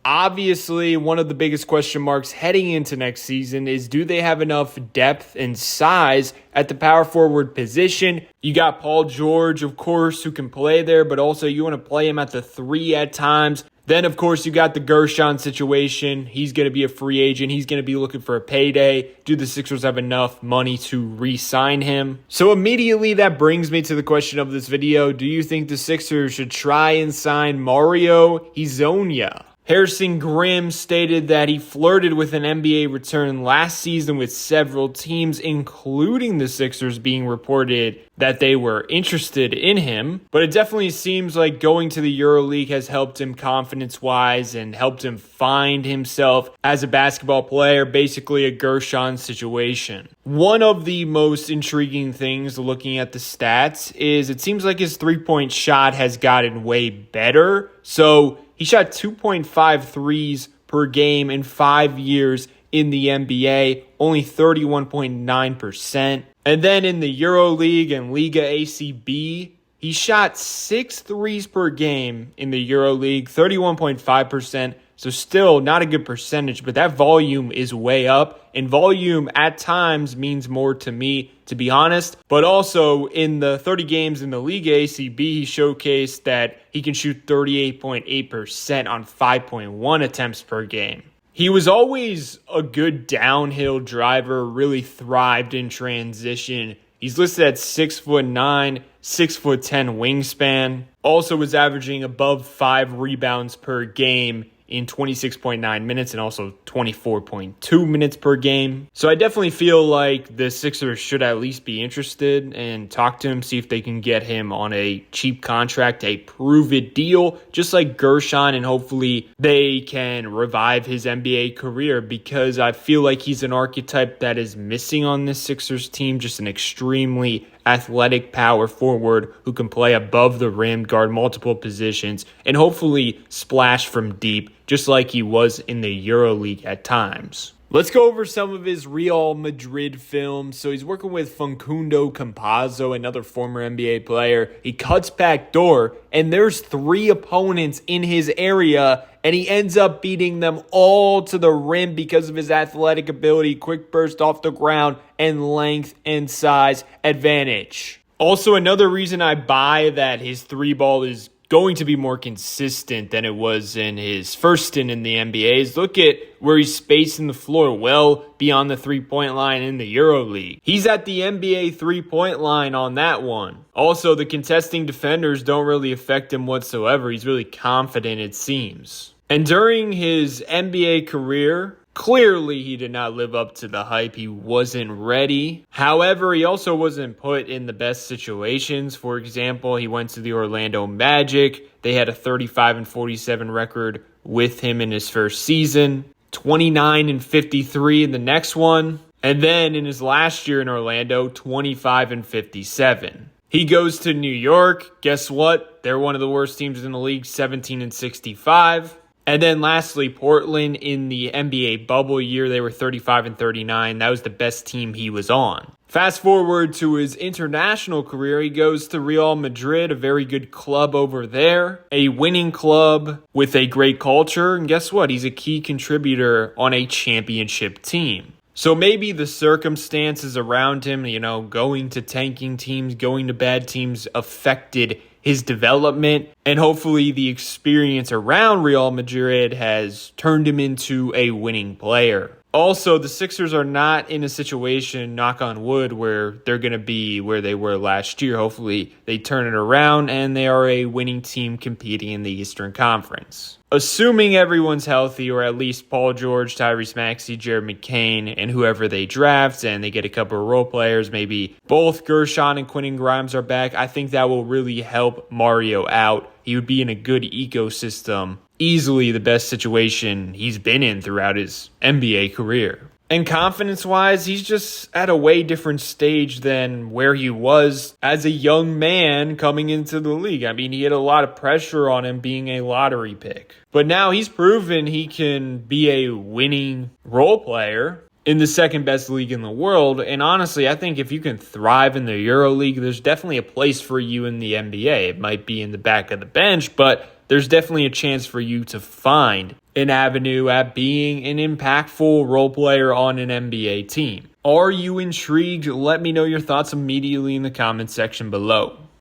Obviously, one of the biggest question marks heading into next season is, do they have enough depth and size at the power forward position? You got Paul George, of course, who can play there, but also you want to play him at the 3 at times. Then, of course, you got the Gershon situation. He's going to be a free agent. He's going to be looking for a payday. Do the Sixers have enough money to re-sign him? So immediately that brings me to the question of this video. Do you think the Sixers should try and sign Mario Hezonja? Harrison Grimm stated that he flirted with an NBA return last season with several teams, including the Sixers, being reported that they were interested in him. But it definitely seems like going to the EuroLeague has helped him confidence-wise and helped him find himself as a basketball player, basically a Gershon situation. One of the most intriguing things looking at the stats is it seems like his three-point shot has gotten way better. So he shot 2.5 threes per game in 5 years in the NBA, only 31.9%. And then in the EuroLeague and Liga ACB, he shot 6 threes per game in the EuroLeague, 31.5%. So still not a good percentage, but that volume is way up. And volume at times means more to me, to be honest. But also in the 30 games in the Liga ACB, he showcased that he can shoot 38.8% on 5.1 attempts per game. He was always a good downhill driver, really thrived in transition. He's listed at 6'9", 6'10" wingspan. Also was averaging above 5 rebounds per game in 26.9 minutes and also 24.2 minutes per game. So I definitely feel like the Sixers should at least be interested and talk to him, see if they can get him on a cheap contract, a prove-it deal, just like Gershon, and hopefully they can revive his NBA career, because I feel like he's an archetype that is missing on this Sixers team, just an extremely athletic power forward who can play above the rim, guard multiple positions, and hopefully splash from deep, just like he was in the EuroLeague at times. Let's go over some of his Real Madrid films. So he's working with Facundo Campazzo, another former NBA player. He cuts back door, and there's 3 opponents in his area, and he ends up beating them all to the rim because of his athletic ability, quick burst off the ground, and length and size advantage. Also, another reason I buy that his 3-ball is going to be more consistent than it was in his first stint in the NBA is look at where he's spacing the floor well beyond the 3-point line in the EuroLeague. He's at the NBA 3-point line on that one. Also, the contesting defenders don't really affect him whatsoever. He's really confident, it seems. And during his NBA career, clearly, he did not live up to the hype. He wasn't ready. However, he also wasn't put in the best situations. For example, he went to the Orlando Magic. They had a 35-47 record with him in his first season, 29-53 in the next one. And then in his last year in Orlando, 25-57. He goes to New York. Guess what? They're one of the worst teams in the league, 17-65. And then lastly, Portland in the NBA bubble year, they were 35-39. That was the best team he was on. Fast forward to his international career, he goes to Real Madrid, a very good club over there, a winning club with a great culture. And guess what? He's a key contributor on a championship team. So maybe the circumstances around him, going to tanking teams, going to bad teams affected his development, and hopefully the experience around Real Madrid has turned him into a winning player. Also, the Sixers are not in a situation, knock on wood, where they're going to be where they were last year. Hopefully they turn it around and they are a winning team competing in the Eastern Conference. Assuming everyone's healthy, or at least Paul George, Tyrese Maxey, Jared McCain, and whoever they draft, and they get a couple of role players, maybe both Gershon and Quentin Grimes are back, I think that will really help Mario out. He would be in a good ecosystem. Easily the best situation he's been in throughout his NBA career. And confidence-wise, he's just at a way different stage than where he was as a young man coming into the league. I mean, he had a lot of pressure on him being a lottery pick. But now he's proven he can be a winning role player in the second best league in the world. And honestly, I think if you can thrive in the EuroLeague, there's definitely a place for you in the NBA. It might be in the back of the bench, but there's definitely a chance for you to find an avenue at being an impactful role player on an NBA team. Are you intrigued? Let me know your thoughts immediately in the comments section below.